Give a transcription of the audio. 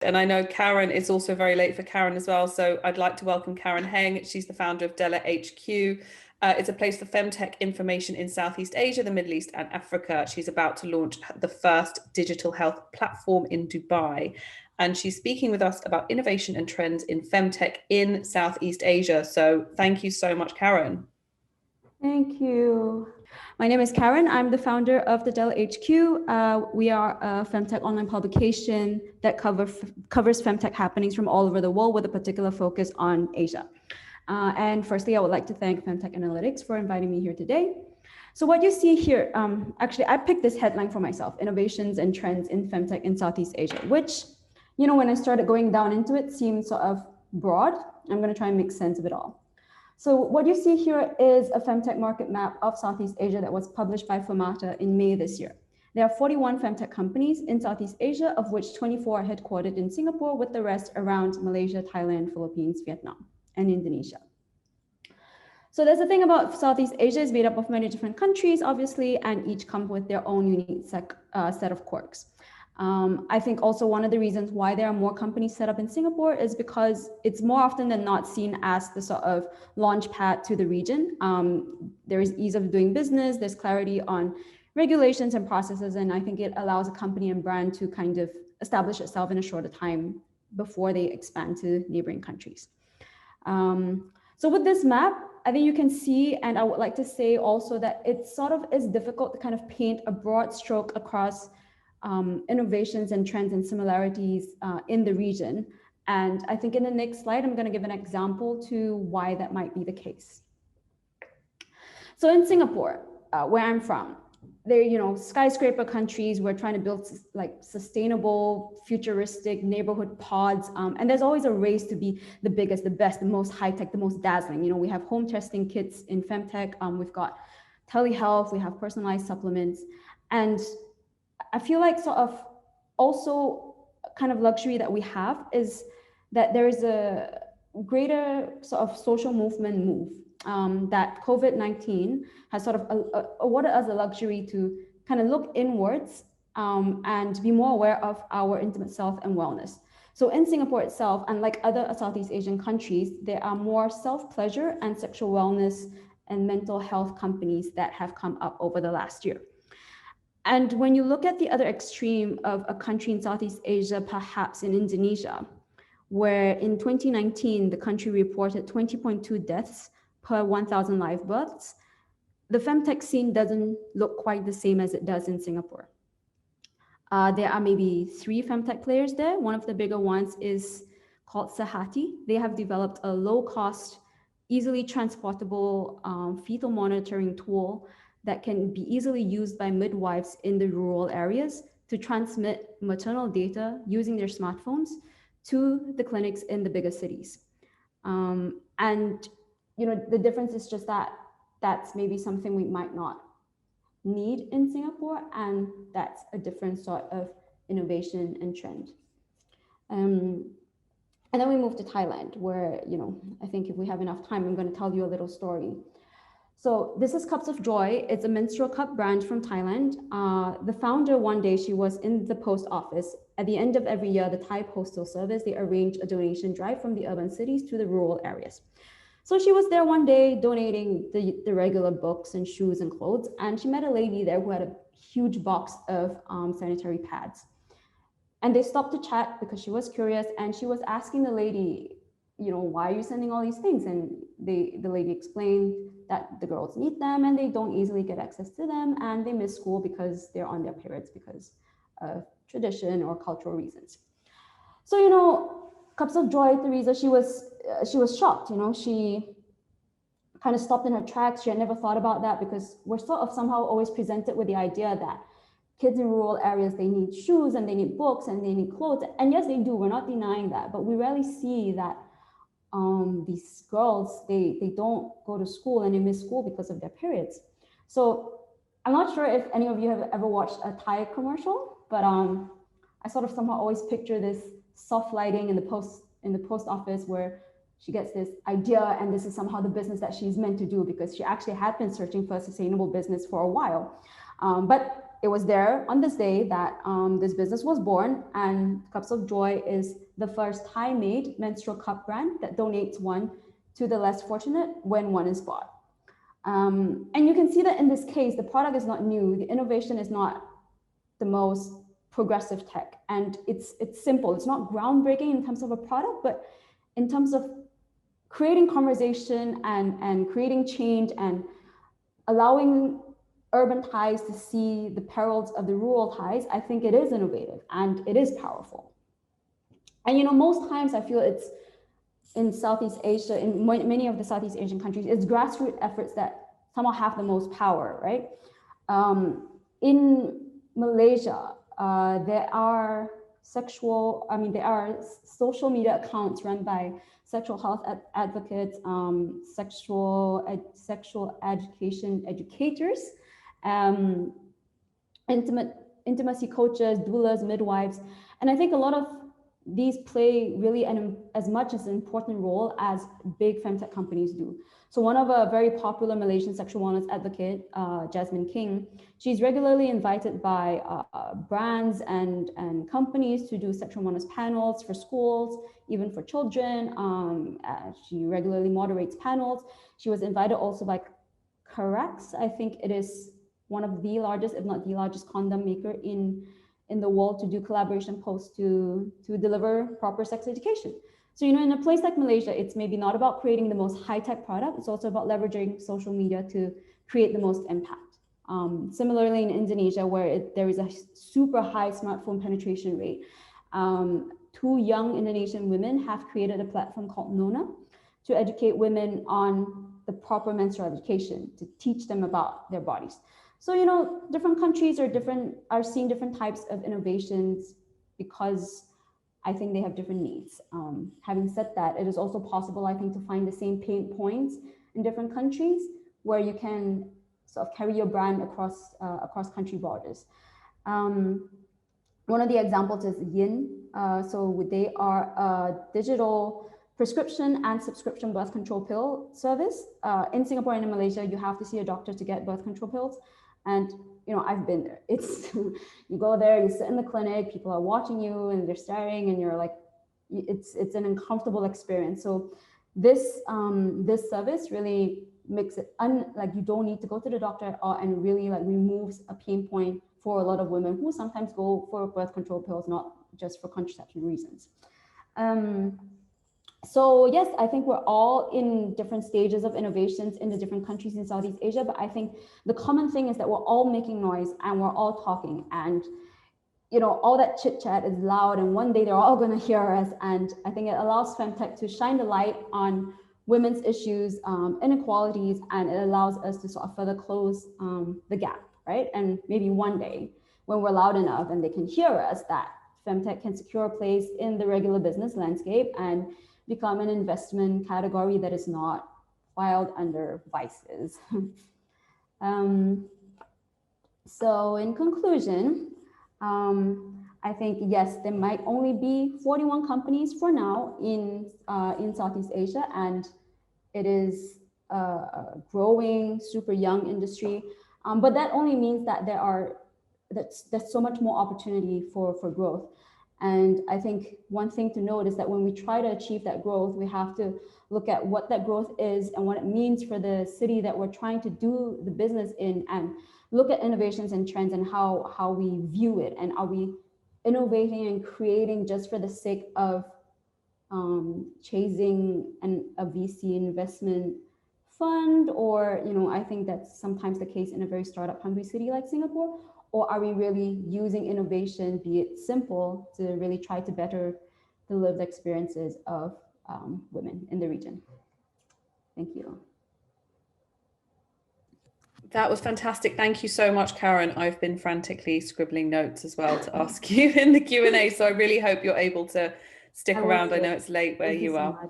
And I know Karen is also very late for Karen as well. So I'd like to welcome Karen Heng. She's the founder of Della HQ. It's a place for FemTech information in Southeast Asia, the Middle East, and Africa. She's about to launch the first digital health platform in Dubai. And she's speaking with us about innovation and trends in FemTech in Southeast Asia. So thank you so much, Karen. Thank you. My name is Karen. I'm the founder of the Dell HQ. We are a FemTech online publication that covers FemTech happenings from all over the world with a particular focus on Asia. And firstly, I would like to thank FemTech Analytics for inviting me here today. So what you see here, actually, I picked this headline for myself, Innovations and Trends in FemTech in Southeast Asia, which, you know, when I started going down into it, seemed sort of broad. I'm going to try and make sense of it all. So what you see here is a FemTech market map of Southeast Asia that was published by Femata in May this year. There are 41 FemTech companies in Southeast Asia, of which 24 are headquartered in Singapore, with the rest around Malaysia, Thailand, Philippines, Vietnam, and Indonesia. So there's the thing about Southeast Asia is made up of many different countries, obviously, and each come with their own unique set of quirks. I think also one of the reasons why there are more companies set up in Singapore is because it's more often than not seen as the sort of launch pad to the region. There is ease of doing business, there's clarity on regulations and processes, and I think it allows a company and brand to kind of establish itself in a shorter time before they expand to neighboring countries. So with this map, I think you can see, and I would like to say also that it sort of is difficult to kind of paint a broad stroke across innovations and trends and similarities in the region. And I think in the next slide, I'm going to give an example to why that might be the case. So in Singapore, where I'm from, they're, you know, skyscraper countries. We're trying to build like sustainable, futuristic neighborhood pods. And there's always a race to be the biggest, the best, the most high tech, the most dazzling. You know, we have home testing kits in FemTech. We've got telehealth, we have personalized supplements. And I feel like sort of also kind of luxury that we have is that there is a greater sort of social movement move that COVID-19 has sort of awarded us the luxury to kind of look inwards and be more aware of our intimate self and wellness. So in Singapore itself, unlike other Southeast Asian countries, there are more self-pleasure and sexual wellness and mental health companies that have come up over the last year. And when you look at the other extreme of a country in Southeast Asia, perhaps in Indonesia, where in 2019, the country reported 20.2 deaths per 1,000 live births, the FemTech scene doesn't look quite the same as it does in Singapore. There are maybe 3 FemTech players there. One of the bigger ones is called Sehati. They have developed a low-cost, easily transportable fetal monitoring tool that can be easily used by midwives in the rural areas to transmit maternal data using their smartphones to the clinics in the bigger cities. And you know, the difference is just that that's maybe something we might not need in Singapore, and that's a different sort of innovation and trend. And then we move to Thailand, where, you know, I think if we have enough time, I'm going to tell you a little story. So this is Cups of Joy. It's a menstrual cup brand from Thailand. The founder, one day, she was in the post office. At the end of every year, the Thai Postal Service, they arrange a donation drive from the urban cities to the rural areas. So she was there one day donating the regular books and shoes and clothes. And she met a lady there who had a huge box of sanitary pads. And they stopped to chat because she was curious. And she was asking the lady, you know, why are you sending all these things? And the lady explained that the girls need them and they don't easily get access to them. And they miss school because they're on their periods because of tradition or cultural reasons. So, you know, Cups of Joy, Teresa, she was shocked. You know, she kind of stopped in her tracks. She had never thought about that because we're sort of somehow always presented with the idea that kids in rural areas, they need shoes and they need books and they need clothes. And yes, they do. We're not denying that, but we rarely see that these girls, they don't go to school and they miss school because of their periods. So I'm not sure if any of you have ever watched a Thai commercial, but I sort of somehow always picture this soft lighting in the post office where she gets this idea and this is somehow the business that she's meant to do because she actually had been searching for a sustainable business for a while. But it was there on this day that this business was born, and Cups of Joy is the first Thai-made menstrual cup brand that donates one to the less fortunate when one is bought. And you can see that in this case, the product is not new. The innovation is not the most progressive tech, and it's simple. It's not groundbreaking in terms of a product, but in terms of creating conversation and creating change and allowing urban Thais to see the perils of the rural Thais, I think it is innovative and it is powerful. And you know, most times I feel it's in Southeast Asia, in many of the Southeast Asian countries, it's grassroots efforts that somehow have the most power, right? In Malaysia, there are there are social media accounts run by sexual health advocates, sexual education educators, intimacy coaches, doulas, midwives. And I think a lot of these play really as much as an important role as big femtech companies do. So one of a very popular Malaysian sexual wellness advocate, Jasmine King, she's regularly invited by brands and companies to do sexual wellness panels for schools, even for children. She regularly moderates panels. She was invited also by Carax. I think it is one of the largest, if not the largest, condom maker in the world, to do collaboration posts to deliver proper sex education. So, you know, in a place like Malaysia, it's maybe not about creating the most high-tech product. It's also about leveraging social media to create the most impact. Similarly, in Indonesia, where there is a super high smartphone penetration rate, 2 young Indonesian women have created a platform called Nona to educate women on the proper menstrual education, to teach them about their bodies. So, you know, different countries are seeing different types of innovations because I think they have different needs. Having said that, it is also possible, I think, to find the same pain points in different countries where you can sort of carry your brand across country borders. One of the examples is Yin. So they are a digital prescription and subscription birth control pill service. In Singapore and in Malaysia, you have to see a doctor to get birth control pills. And, you know, I've been there. It's, you go there, you sit in the clinic, people are watching you and they're staring and you're like, it's an uncomfortable experience. So this service really makes it like you don't need to go to the doctor at all, and really like removes a pain point for a lot of women who sometimes go for birth control pills, not just for contraception reasons. So yes, I think we're all in different stages of innovations in the different countries in Southeast Asia, but I think the common thing is that we're all making noise and we're all talking, and you know, all that chit chat is loud, and one day they're all going to hear us. And I think it allows FemTech to shine the light on women's issues, inequalities, and it allows us to sort of further close the gap, right? And maybe one day when we're loud enough and they can hear us, that FemTech can secure a place in the regular business landscape and become an investment category that is not filed under vices. So in conclusion, I think, yes, there might only be 41 companies for now in Southeast Asia, and it is a growing, super young industry. But that only means that there's so much more opportunity for growth. And I think one thing to note is that when we try to achieve that growth, we have to look at what that growth is and what it means for the city that we're trying to do the business in, and look at innovations and trends and how we view it. And are we innovating and creating just for the sake of chasing a VC investment fund? Or, you know, I think that's sometimes the case in a very startup hungry city like Singapore. Or are we really using innovation, be it simple, to really try to better the lived experiences of women in the region? Thank you. That was fantastic. Thank you so much, Karen. I've been frantically scribbling notes as well to ask you in the Q&A. So I really hope you're able to stick around. I know it's late where you are.